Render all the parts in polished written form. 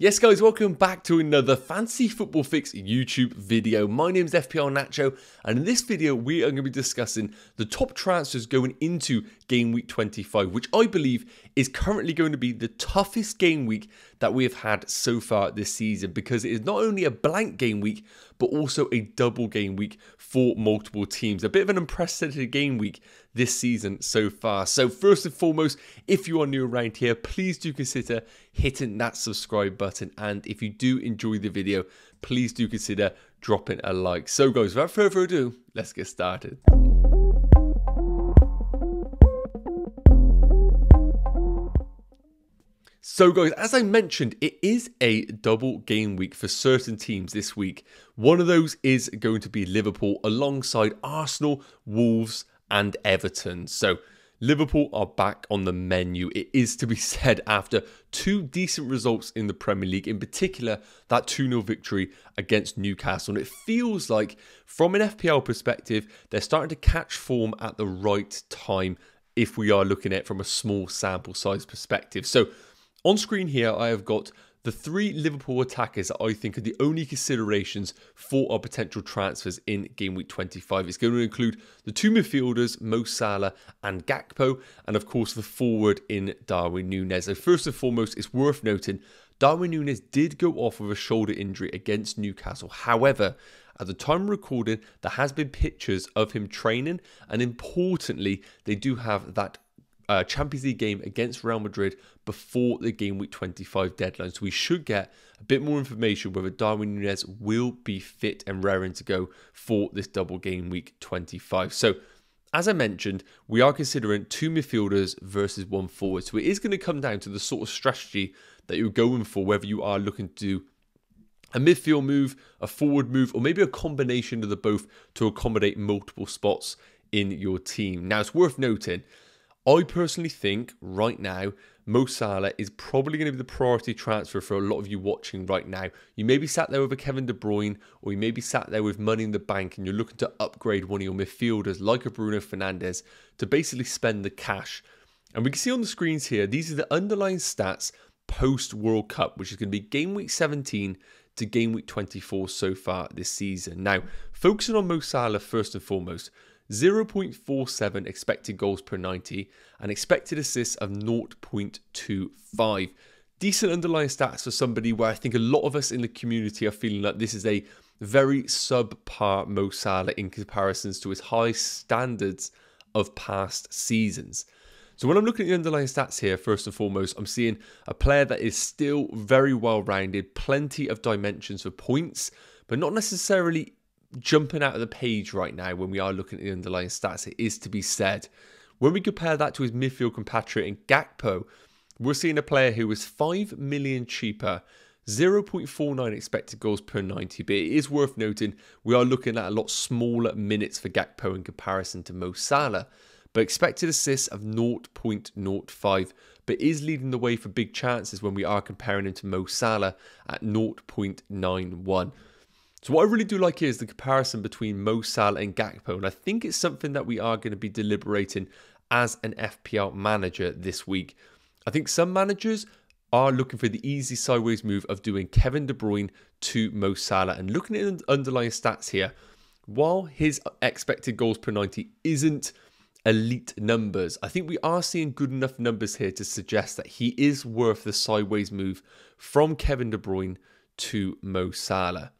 Yes guys, welcome back to another Fantasy Football Fix YouTube video. My name is FPL Nacho, and in this video we are going to be discussing the top transfers going into Game Week 25, which I believe is currently going to be the toughest game week that we have had so far this season, because it is not only a blank game week, but also a double game week for multiple teams. A bit of an unprecedented game week this season so far. So first and foremost, if you are new around here, please do consider hitting that subscribe button. And if you do enjoy the video, please do consider dropping a like. So guys, without further ado, let's get started. So guys, as I mentioned, it is a double game week for certain teams this week. One of those is going to be Liverpool alongside Arsenal, Wolves and Everton. So Liverpool are back on the menu, it is to be said, after two decent results in the Premier League, in particular that 2-0 victory against Newcastle. And it feels like, from an FPL perspective, they're starting to catch form at the right time if we are looking at it from a small sample size perspective. So on screen here, I have got the three Liverpool attackers that I think are the only considerations for our potential transfers in Game Week 25. It's going to include the two midfielders, Mo Salah and Gakpo, and of course the forward in Darwin Núñez. So first and foremost, it's worth noting, Darwin Núñez did go off with a shoulder injury against Newcastle. However, at the time of recording, there has been pictures of him training, and importantly, they do have that Champions League game against Real Madrid before the Game Week 25 deadline. So we should get a bit more information whether Darwin Núñez will be fit and raring to go for this double Game Week 25. So as I mentioned, we are considering two midfielders versus one forward. So it is going to come down to the sort of strategy that you're going for, whether you are looking to do a midfield move, a forward move, or maybe a combination of the both to accommodate multiple spots in your team. Now, it's worth noting, I personally think right now, Mo Salah is probably going to be the priority transfer for a lot of you watching right now. You may be sat there with a Kevin De Bruyne, or you may be sat there with money in the bank and you're looking to upgrade one of your midfielders like a Bruno Fernandes to basically spend the cash. And we can see on the screens here, these are the underlying stats post-World Cup, which is going to be Game Week 17 to Game Week 24 so far this season. Now, focusing on Mo Salah first and foremost, 0.47 expected goals per 90 and expected assists of 0.25. Decent underlying stats for somebody where I think a lot of us in the community are feeling like this is a very subpar Mo Salah in comparisons to his high standards of past seasons. So when I'm looking at the underlying stats here, first and foremost, I'm seeing a player that is still very well-rounded, plenty of dimensions for points, but not necessarily jumping out of the page right now when we are looking at the underlying stats, it is to be said. When we compare that to his midfield compatriot in Gakpo, we're seeing a player who is 5 million cheaper, 0.49 expected goals per 90, but it is worth noting we are looking at a lot smaller minutes for Gakpo in comparison to Mo Salah, but expected assists of 0.05, but is leading the way for big chances when we are comparing him to Mo Salah at 0.91. So what I really do like here is the comparison between Mo Salah and Gakpo, and I think it's something that we are going to be deliberating as an FPL manager this week. I think some managers are looking for the easy sideways move of doing Kevin De Bruyne to Mo Salah, and looking at the underlying stats here, while his expected goals per 90 isn't elite numbers, I think we are seeing good enough numbers here to suggest that he is worth the sideways move from Kevin De Bruyne to Mo Salah.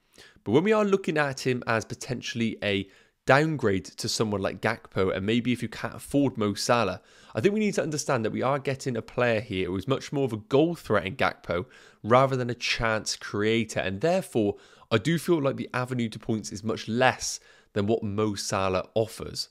But when we are looking at him as potentially a downgrade to someone like Gakpo, and maybe if you can't afford Mo Salah, I think we need to understand that we are getting a player here who is much more of a goal threat in Gakpo rather than a chance creator. And therefore, I do feel like the avenue to points is much less than what Mo Salah offers.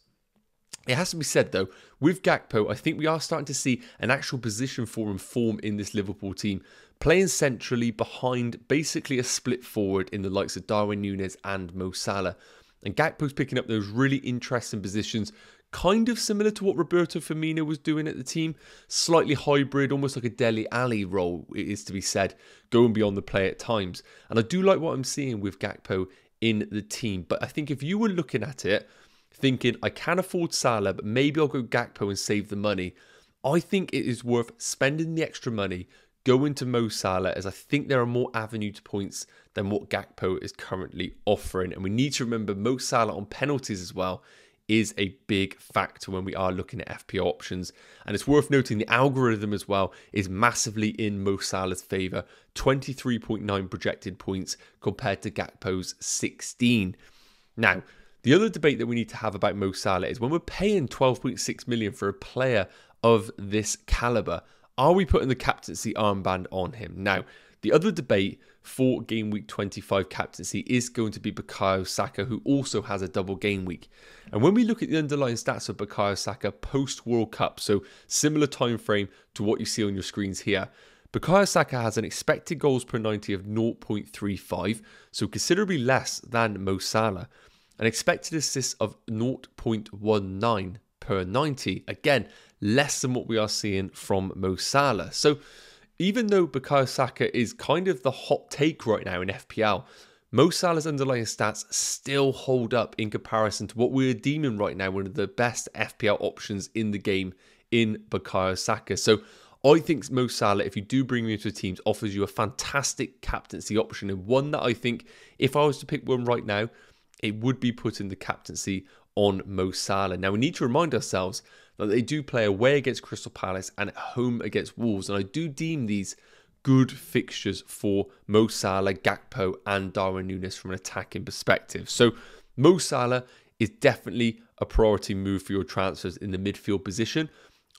It has to be said though, with Gakpo, I think we are starting to see an actual position for him form in this Liverpool team, playing centrally behind basically a split forward in the likes of Darwin Núñez and Mo Salah. And Gakpo's picking up those really interesting positions, kind of similar to what Roberto Firmino was doing at the team. Slightly hybrid, almost like a Dele Alli role, it is to be said, going beyond the play at times. And I do like what I'm seeing with Gakpo in the team. But I think if you were looking at it, thinking, I can afford Salah, but maybe I'll go Gakpo and save the money, I think it is worth spending the extra money, go into Mo Salah, as I think there are more avenues to points than what Gakpo is currently offering. And we need to remember Mo Salah on penalties as well is a big factor when we are looking at FPL options. And it's worth noting the algorithm as well is massively in Mo Salah's favour. 23.9 projected points compared to Gakpo's 16. Now, the other debate that we need to have about Mo Salah is when we're paying 12.6 million for a player of this calibre, are we putting the captaincy armband on him? Now, the other debate for game week 25 captaincy is going to be Bukayo Saka, who also has a double game week. And when we look at the underlying stats of Bukayo Saka post World Cup, so similar time frame to what you see on your screens here, Bukayo Saka has an expected goals per 90 of 0.35, so considerably less than Mo Salah. An expected assists of 0.19 per 90, again, less than what we are seeing from Mo Salah. So even though Bukayo Saka is kind of the hot take right now in FPL, Mo Salah's underlying stats still hold up in comparison to what we're deeming right now one of the best FPL options in the game in Bukayo Saka. So I think Mo Salah, if you do bring him into teams, offers you a fantastic captaincy option, and one that I think if I was to pick one right now, it would be putting the captaincy on Mo Salah. Now we need to remind ourselves that they do play away against Crystal Palace and at home against Wolves, and I do deem these good fixtures for Mo Salah, Gakpo and Darwin Núñez from an attacking perspective. So Mo Salah is definitely a priority move for your transfers in the midfield position.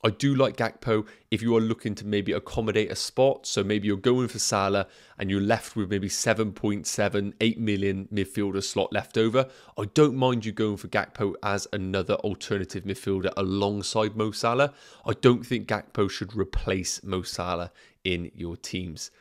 I do like Gakpo if you are looking to maybe accommodate a spot. So maybe you're going for Salah and you're left with maybe 7.78 million midfielder slot left over. I don't mind you going for Gakpo as another alternative midfielder alongside Mo Salah. I don't think Gakpo should replace Mo Salah in your teams.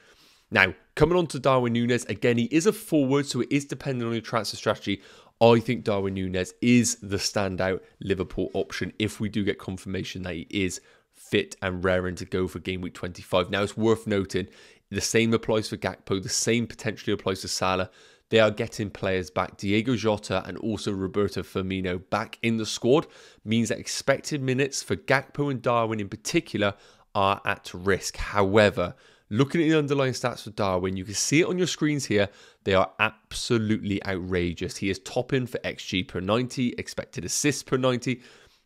Now, coming on to Darwin Núñez, again, he is a forward, so it is dependent on your transfer strategy. I think Darwin Núñez is the standout Liverpool option if we do get confirmation that he is fit and raring to go for game week 25. Now, it's worth noting, the same applies for Gakpo, the same potentially applies to Salah. They are getting players back. Diego Jota and also Roberto Firmino back in the squad means that expected minutes for Gakpo and Darwin in particular are at risk. However, looking at the underlying stats for Darwin, you can see it on your screens here. They are absolutely outrageous. He is topping for XG per 90, expected assists per 90,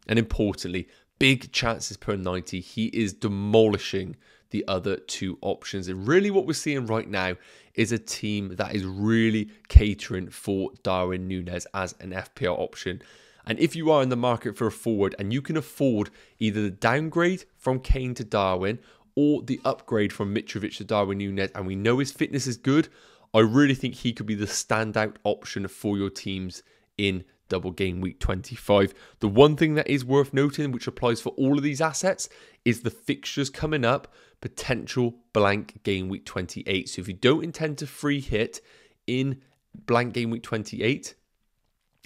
and importantly, big chances per 90. He is demolishing the other two options. And really what we're seeing right now is a team that is really catering for Darwin Núñez as an FPL option. And if you are in the market for a forward and you can afford either the downgrade from Kane to Darwin or the upgrade from Mitrovic to Darwin Núñez, and we know his fitness is good, I really think he could be the standout option for your teams in double game week 25. The one thing that is worth noting, which applies for all of these assets, is the fixtures coming up, potential blank game week 28. So if you don't intend to free hit in blank game week 28,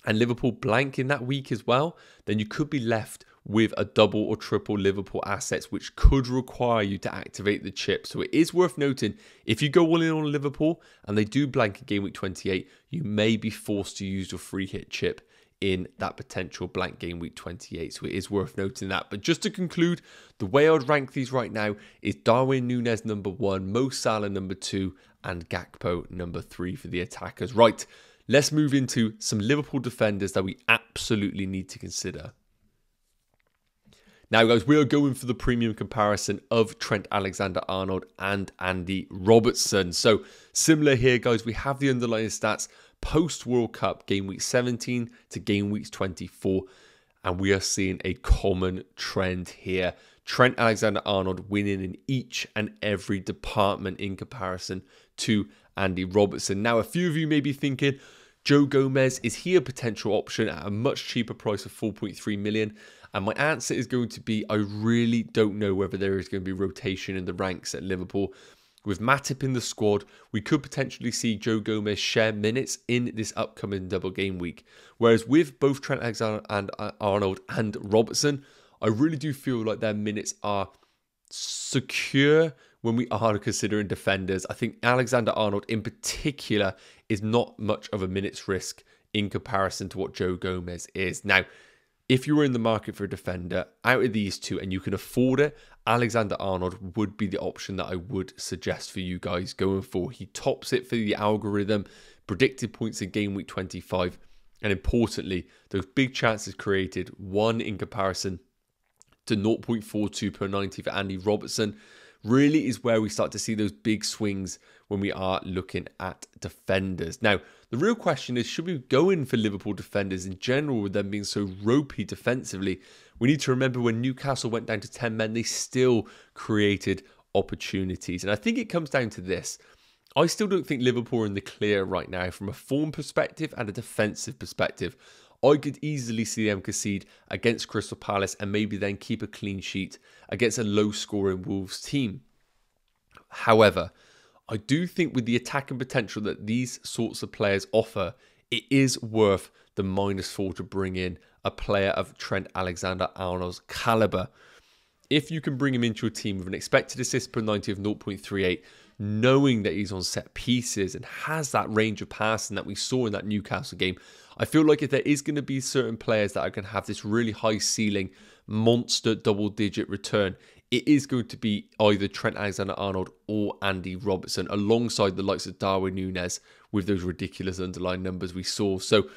and Liverpool blank in that week as well, then you could be left with a double or triple Liverpool assets, which could require you to activate the chip. So it is worth noting, if you go all in on Liverpool and they do blank in game week 28, you may be forced to use your free hit chip in that potential blank game week 28. So it is worth noting that. But just to conclude, the way I would rank these right now is Darwin Núñez number 1, Mo Salah number 2, and Gakpo number 3 for the attackers. Right, let's move into some Liverpool defenders that we absolutely need to consider. Now, guys, we are going for the premium comparison of Trent Alexander-Arnold and Andy Robertson. So, similar here, guys, we have the underlying stats post-World Cup, game week 17 to game week 24. And we are seeing a common trend here. Trent Alexander-Arnold winning in each and every department in comparison to Andy Robertson. Now, a few of you may be thinking, Joe Gomez, is he a potential option at a much cheaper price of 4.3 million? And my answer is going to be, I really don't know whether there is going to be rotation in the ranks at Liverpool. With Matip in the squad, we could potentially see Joe Gomez share minutes in this upcoming double game week. Whereas with both Trent Alexander-Arnold and Robertson, I really do feel like their minutes are secure when we are considering defenders. I think Alexander-Arnold in particular is not much of a minutes risk in comparison to what Joe Gomez is. Now, if you were in the market for a defender out of these two and you can afford it, Alexander-Arnold would be the option that I would suggest for you guys going forward. He tops it for the algorithm, predicted points in game week 25, and importantly, those big chances created, one in comparison to 0.42 per 90 for Andy Robertson, really is where we start to see those big swings when we are looking at defenders. Now, the real question is, should we go in for Liverpool defenders in general with them being so ropey defensively? We need to remember when Newcastle went down to 10 men, they still created opportunities. And I think it comes down to this. I still don't think Liverpool are in the clear right now from a form perspective and a defensive perspective. I could easily see them concede against Crystal Palace and maybe then keep a clean sheet against a low-scoring Wolves team. However, I do think with the attacking potential that these sorts of players offer, it is worth the -4 to bring in a player of Trent Alexander-Arnold's calibre. If you can bring him into your team with an expected assist per 90 of 0.38, knowing that he's on set pieces and has that range of passing that we saw in that Newcastle game, I feel like if there is going to be certain players that are going to have this really high ceiling, monster double-digit return, it is going to be either Trent Alexander-Arnold or Andy Robertson, alongside the likes of Darwin Núñez with those ridiculous underlying numbers we saw. So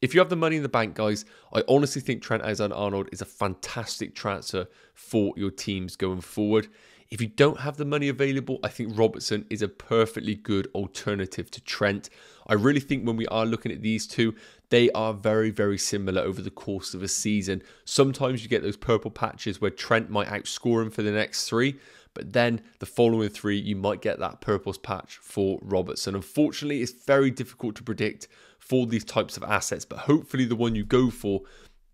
if you have the money in the bank, guys, I honestly think Trent Alexander-Arnold is a fantastic transfer for your teams going forward. If you don't have the money available, I think Robertson is a perfectly good alternative to Trent. I really think when we are looking at these two, they are very, very similar over the course of a season. Sometimes you get those purple patches where Trent might outscore him for the next three, but then the following three, you might get that purple patch for Robertson. Unfortunately, it's very difficult to predict for these types of assets, but hopefully the one you go for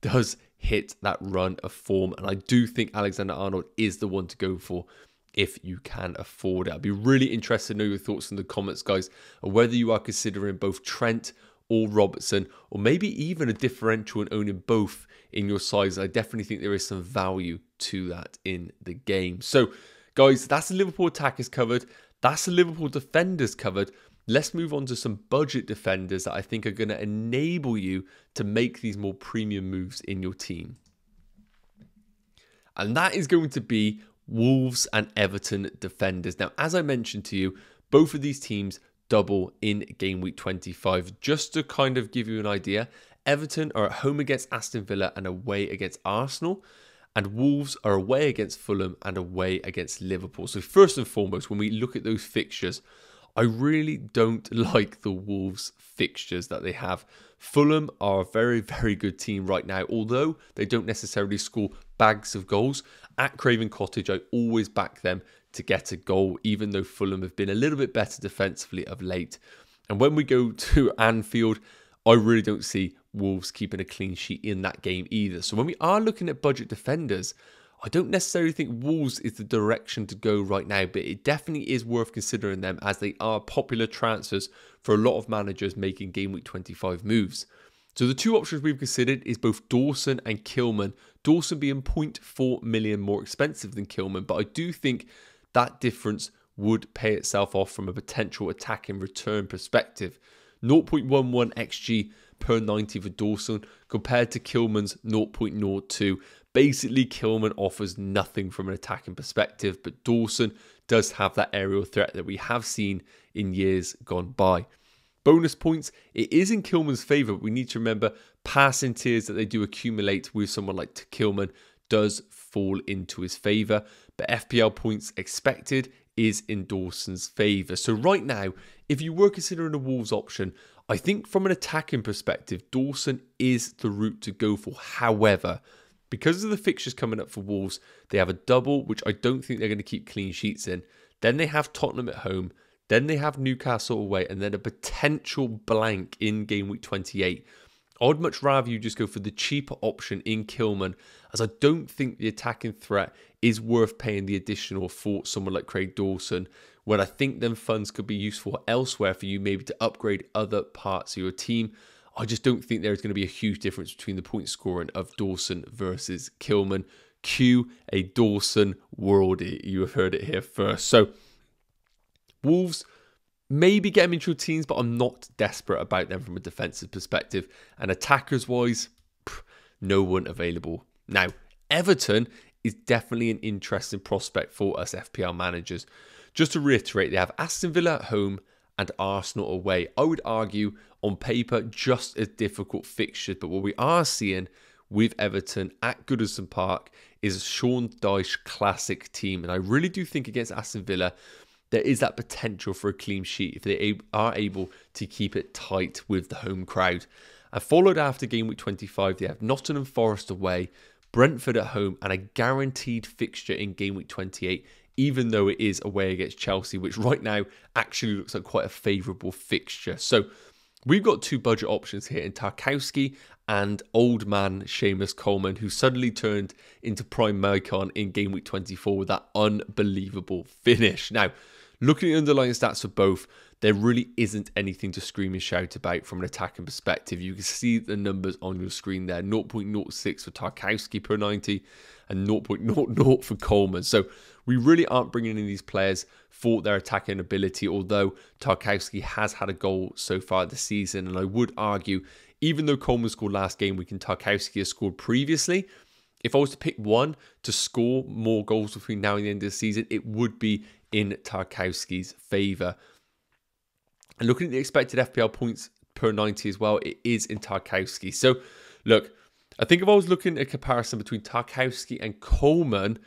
does hit that run of form. And I do think Alexander-Arnold is the one to go for if you can afford it. I'd be really interested to know your thoughts in the comments, guys, on whether you are considering both Trent or Robertson, or maybe even a differential and owning both in your size. I definitely think there is some value to that in the game. So, guys, that's the Liverpool attackers covered. That's the Liverpool defenders covered. Let's move on to some budget defenders that I think are going to enable you to make these more premium moves in your team. And that is going to be Wolves and Everton defenders. Now, as I mentioned to you, both of these teams double in game week 25. Just to kind of give you an idea, Everton are at home against Aston Villa and away against Arsenal. And Wolves are away against Fulham and away against Liverpool. So first and foremost, when we look at those fixtures, I really don't like the Wolves fixtures that they have. Fulham are a very, very good team right now, although they don't necessarily score bags of goals. At Craven Cottage, I always back them to get a goal, even though Fulham have been a little bit better defensively of late. And when we go to Anfield, I really don't see Wolves keeping a clean sheet in that game either. So when we are looking at budget defenders, I don't necessarily think Wolves is the direction to go right now, but it definitely is worth considering them as they are popular transfers for a lot of managers making game week 25 moves. So the two options we've considered is both Dawson and Kilman. Dawson being 0.4 million more expensive than Kilman, but I do think that difference would pay itself off from a potential attacking return perspective. 0.11 XG per 90 for Dawson compared to Kilman's 0.02. Basically, Kilman offers nothing from an attacking perspective, but Dawson does have that aerial threat that we have seen in years gone by. Bonus points, it is in Kilman's favour, but we need to remember passing tiers that they do accumulate with someone like Kilman does fall into his favour, but FPL points expected is in Dawson's favour. So right now, if you were considering a Wolves option, I think from an attacking perspective, Dawson is the route to go for. However, because of the fixtures coming up for Wolves, they have a double, which I don't think they're going to keep clean sheets in. Then they have Tottenham at home. Then they have Newcastle away, and then a potential blank in game week 28. I'd much rather you just go for the cheaper option in Kilman, as I don't think the attacking threat is worth paying the additional for someone like Craig Dawson, when I think them funds could be useful elsewhere for you, maybe to upgrade other parts of your team. I just don't think there's going to be a huge difference between the point scoring of Dawson versus Kilman. Cue a Dawson worldie. You have heard it here first. So, Wolves, maybe get them into your teams, but I'm not desperate about them from a defensive perspective. And attackers-wise, no one available. Now, Everton is definitely an interesting prospect for us FPL managers. Just to reiterate, they have Aston Villa at home and Arsenal away. I would argue on paper just as difficult fixtures, but what we are seeing with Everton at Goodison Park is a Sean Dyche classic team, and I really do think against Aston Villa there is that potential for a clean sheet if they are able to keep it tight with the home crowd. And followed after game week 25, they have Nottingham Forest away, Brentford at home, and a guaranteed fixture in game week 28, even though it is away against Chelsea, which right now actually looks like quite a favourable fixture. So we've got two budget options here in Tarkowski and old man Seamus Coleman, who suddenly turned into prime icon in game week 24 with that unbelievable finish. Now, looking at the underlying stats for both, there really isn't anything to scream and shout about from an attacking perspective. You can see the numbers on your screen there, 0.06 for Tarkowski per 90 and 0.00 for Coleman. So we really aren't bringing in these players for their attacking ability, although Tarkowski has had a goal so far this season. And I would argue, even though Coleman scored last game week and Tarkowski has scored previously, if I was to pick one to score more goals between now and the end of the season, it would be in Tarkowski's favour. And looking at the expected FPL points per 90 as well, it is in Tarkowski. So, look, I think if I was looking at a comparison between Tarkowski and Coleman,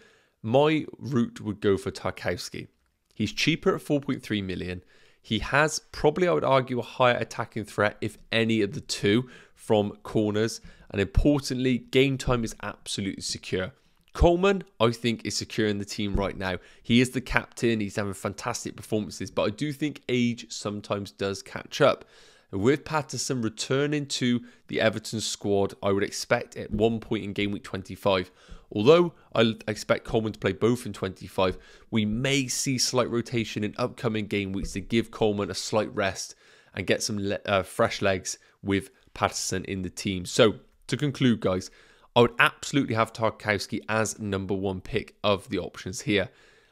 my route would go for Tarkowski. He's cheaper at 4.3 million. He has probably, I would argue, a higher attacking threat, if any of the two, from corners. And importantly, game time is absolutely secure. Coleman, I think, is secure in the team right now. He is the captain. He's having fantastic performances. But I do think age sometimes does catch up. And with Patterson returning to the Everton squad, I would expect at one point in game week 25, although I expect Coleman to play both in 25, we may see slight rotation in upcoming game weeks to give Coleman a slight rest and get some fresh legs with Patterson in the team. So, to conclude, guys, I would absolutely have Tarkowski as number one pick of the options here.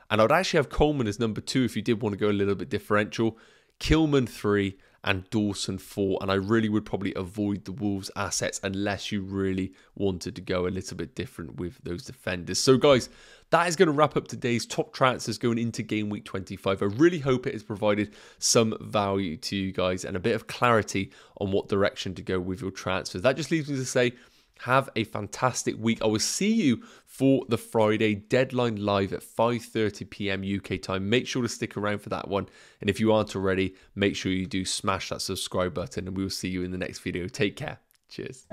And I would actually have Coleman as number two if you did want to go a little bit differential. Kilman 3 and Dawson 4. And I really would probably avoid the Wolves assets unless you really wanted to go a little bit different with those defenders. So guys, that is going to wrap up today's top transfers going into game week 25. I really hope it has provided some value to you guys and a bit of clarity on what direction to go with your transfers. That just leaves me to say, have a fantastic week. I will see you for the Friday deadline live at 5:30 p.m. UK time. Make sure to stick around for that one. And if you aren't already, make sure you do smash that subscribe button and we will see you in the next video. Take care. Cheers.